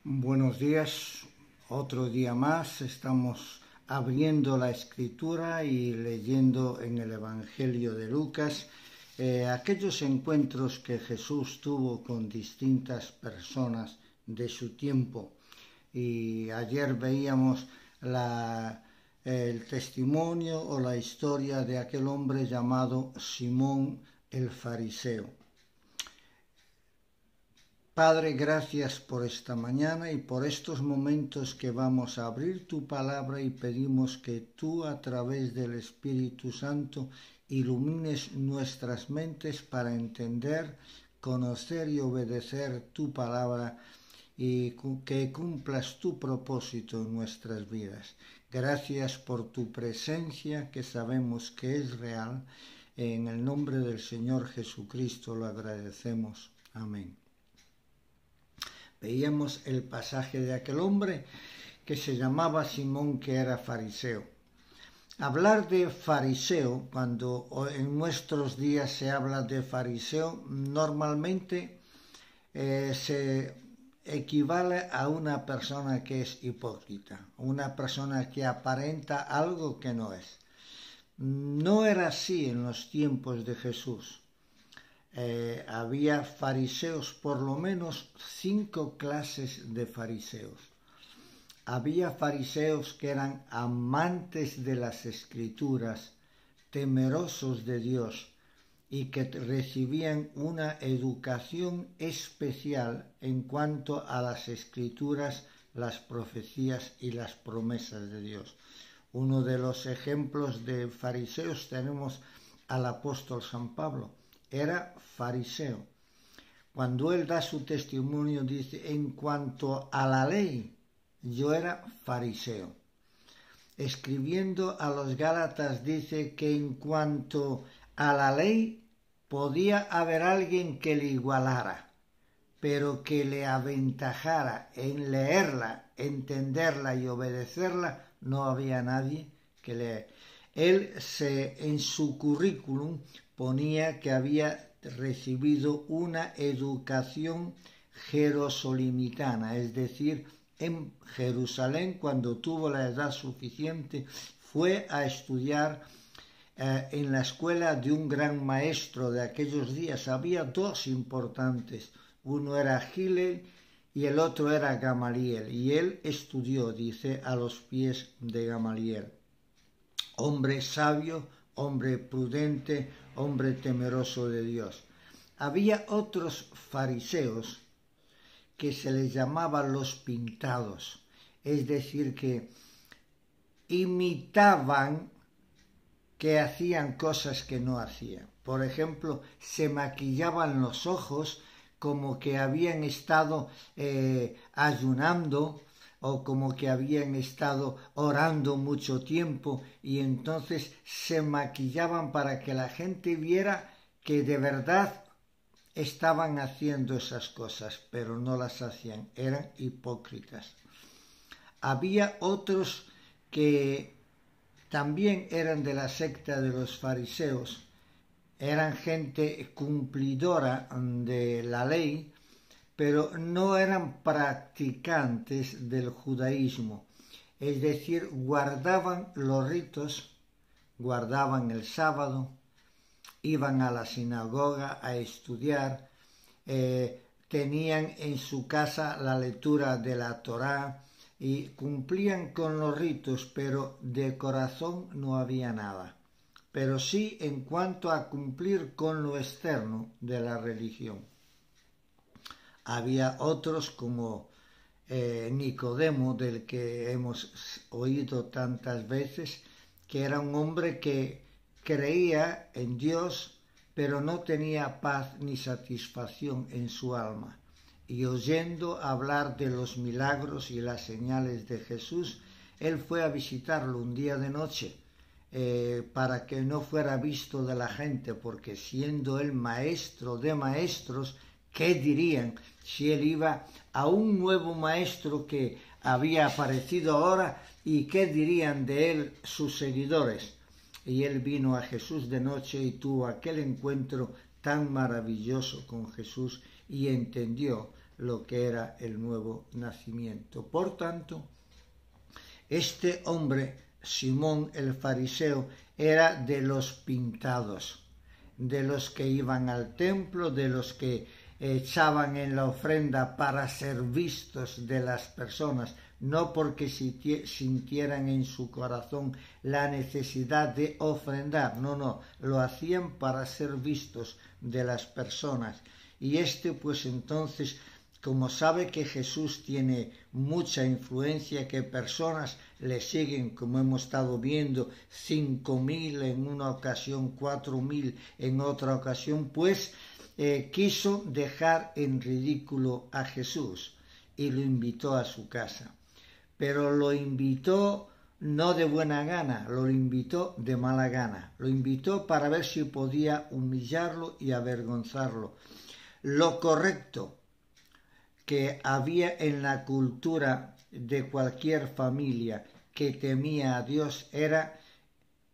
Buenos días, otro día más. Estamos abriendo la escritura y leyendo en el Evangelio de Lucas aquellos encuentros que Jesús tuvo con distintas personas de su tiempo. Y ayer veíamos el testimonio o la historia de aquel hombre llamado Simón el Fariseo. Padre, gracias por esta mañana y por estos momentos que vamos a abrir tu palabra y pedimos que tú a través del Espíritu Santo ilumines nuestras mentes para entender, conocer y obedecer tu palabra y que cumplas tu propósito en nuestras vidas. Gracias por tu presencia que sabemos que es real. En el nombre del Señor Jesucristo lo agradecemos. Amén. Veíamos el pasaje de aquel hombre que se llamaba Simón, que era fariseo. Hablar de fariseo, cuando en nuestros días se habla de fariseo, normalmente se equivale a una persona que es hipócrita, una persona que aparenta algo que no es. No era así en los tiempos de Jesús. Había fariseos, por lo menos 5 clases de fariseos. Había fariseos que eran amantes de las Escrituras, temerosos de Dios y que recibían una educación especial en cuanto a las Escrituras, las profecías y las promesas de Dios. Uno de los ejemplos de fariseos tenemos al apóstol San Pablo. Era fariseo. Cuando él da su testimonio dice, en cuanto a la ley, yo era fariseo. Escribiendo a los Gálatas dice que en cuanto a la ley podía haber alguien que le igualara, pero que le aventajara en leerla, entenderla y obedecerla, no había nadie que le... Él en su currículum ponía que había recibido una educación jerosolimitana, es decir, en Jerusalén, cuando tuvo la edad suficiente, fue a estudiar en la escuela de un gran maestro de aquellos días. Había 2 importantes, uno era Hillel y el otro era Gamaliel, y él estudió, dice, a los pies de Gamaliel. Hombre sabio, hombre prudente, hombre temeroso de Dios. Había otros fariseos que se les llamaba los pintados, es decir, que imitaban que hacían cosas que no hacían. Por ejemplo, se maquillaban los ojos como que habían estado ayunando, o como que habían estado orando mucho tiempo, y entonces se maquillaban para que la gente viera que de verdad estaban haciendo esas cosas, pero no las hacían, eran hipócritas. Había otros que también eran de la secta de los fariseos, eran gente cumplidora de la ley, pero no eran practicantes del judaísmo, es decir, guardaban los ritos, guardaban el sábado, iban a la sinagoga a estudiar, tenían en su casa la lectura de la Torá y cumplían con los ritos, pero de corazón no había nada. Pero sí en cuanto a cumplir con lo externo de la religión. Había otros como Nicodemo, del que hemos oído tantas veces, que era un hombre que creía en Dios, pero no tenía paz ni satisfacción en su alma. Y oyendo hablar de los milagros y las señales de Jesús, él fue a visitarlo un día de noche, para que no fuera visto de la gente, porque siendo él maestro de maestros, ¿qué dirían si él iba a un nuevo maestro que había aparecido ahora? ¿Y qué dirían de él sus seguidores? Y él vino a Jesús de noche y tuvo aquel encuentro tan maravilloso con Jesús y entendió lo que era el nuevo nacimiento. Por tanto, este hombre, Simón el fariseo, era de los pintados, de los que iban al templo, de los que echaban en la ofrenda para ser vistos de las personas, no porque sintieran en su corazón la necesidad de ofrendar, no, lo hacían para ser vistos de las personas. Y pues entonces, como sabe que Jesús tiene mucha influencia, que personas le siguen, como hemos estado viendo, 5.000 en una ocasión, 4.000 en otra ocasión, pues quiso dejar en ridículo a Jesús y lo invitó a su casa. Pero lo invitó no de buena gana, lo invitó de mala gana. Lo invitó para ver si podía humillarlo y avergonzarlo. Lo correcto que había en la cultura de cualquier familia que temía a Dios era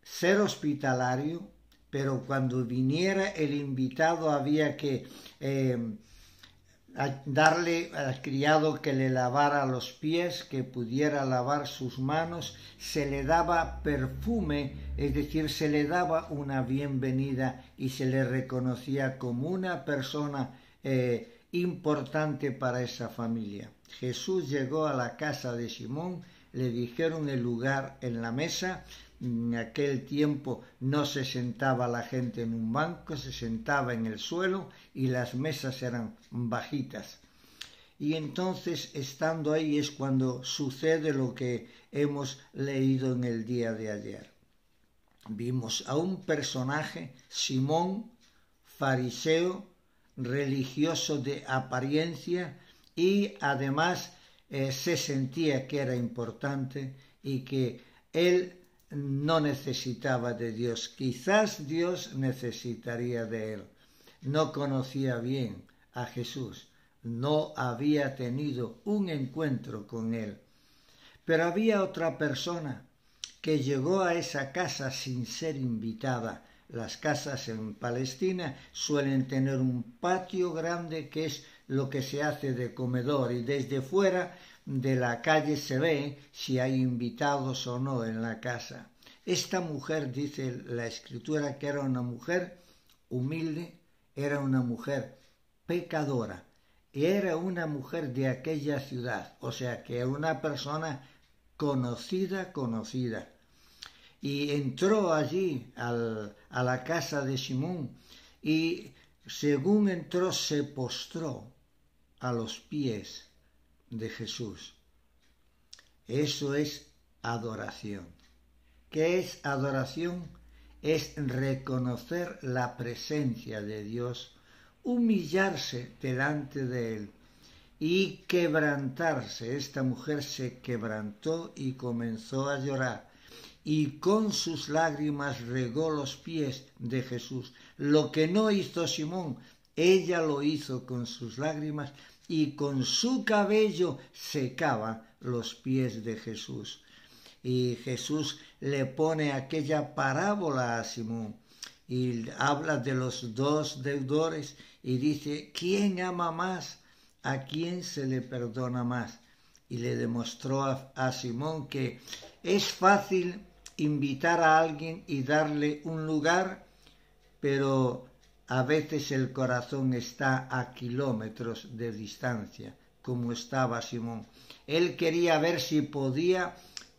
ser hospitalario, pero cuando viniera el invitado había que darle al criado que le lavara los pies, que pudiera lavar sus manos, se le daba perfume, es decir, se le daba una bienvenida y se le reconocía como una persona importante para esa familia. Jesús llegó a la casa de Simón, le dijeron el lugar en la mesa. En aquel tiempo no se sentaba la gente en un banco, se sentaba en el suelo y las mesas eran bajitas. Y entonces, estando ahí, es cuando sucede lo que hemos leído en el día de ayer. Vimos a un personaje, Simón, fariseo, religioso de apariencia, y además se sentía que era importante y que él no necesitaba de Dios. Quizás Dios necesitaría de él. No conocía bien a Jesús, no había tenido un encuentro con él. Pero había otra persona que llegó a esa casa sin ser invitada. Las casas en Palestina suelen tener un patio grande que es lo que se hace de comedor, y desde fuera de la calle se ve si hay invitados o no en la casa. Esta mujer, dice la Escritura, que era una mujer humilde, era una mujer pecadora, y era una mujer de aquella ciudad, o sea que era una persona conocida. Y entró allí a la casa de Simón, y según entró se postró a los pies de Jesús. Eso es adoración. ¿Qué es adoración? Es reconocer la presencia de Dios, humillarse delante de Él y quebrantarse. Esta mujer se quebrantó y comenzó a llorar, y con sus lágrimas regó los pies de Jesús. Lo que no hizo Simón, ella lo hizo con sus lágrimas, y con su cabello secaba los pies de Jesús. Y Jesús le pone aquella parábola a Simón y habla de los dos deudores y dice: ¿quién ama más? ¿A quién se le perdona más? Y le demostró a Simón que es fácil invitar a alguien y darle un lugar, pero a veces el corazón está a kilómetros de distancia, como estaba Simón. Él quería ver si podía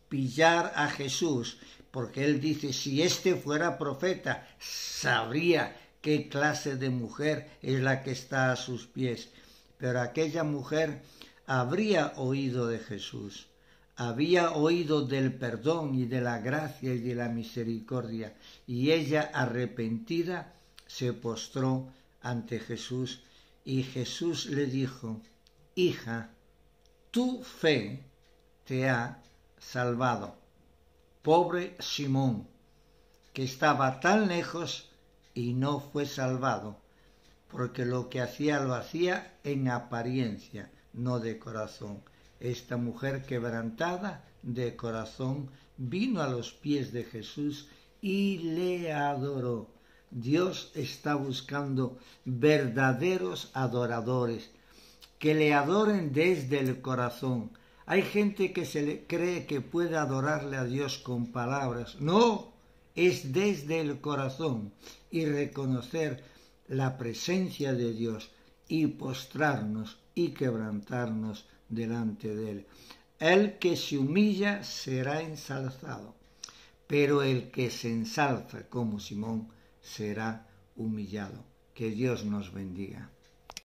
pillar a Jesús, porque él dice: si este fuera profeta, sabría qué clase de mujer es la que está a sus pies. Pero aquella mujer habría oído de Jesús, había oído del perdón y de la gracia y de la misericordia, y ella, arrepentida, se postró ante Jesús, y Jesús le dijo: hija, tu fe te ha salvado. Pobre Simón, que estaba tan lejos y no fue salvado, porque lo que hacía lo hacía en apariencia, no de corazón. Esta mujer quebrantada de corazón vino a los pies de Jesús y le adoró. Dios está buscando verdaderos adoradores. que le adoren desde el corazón. Hay gente que cree que puede adorarle a Dios con palabras. No, es desde el corazón y reconocer la presencia de Dios y postrarnos y quebrantarnos delante de Él. El que se humilla será ensalzado, pero el que se ensalza como Simón será humillado. Que Dios nos bendiga.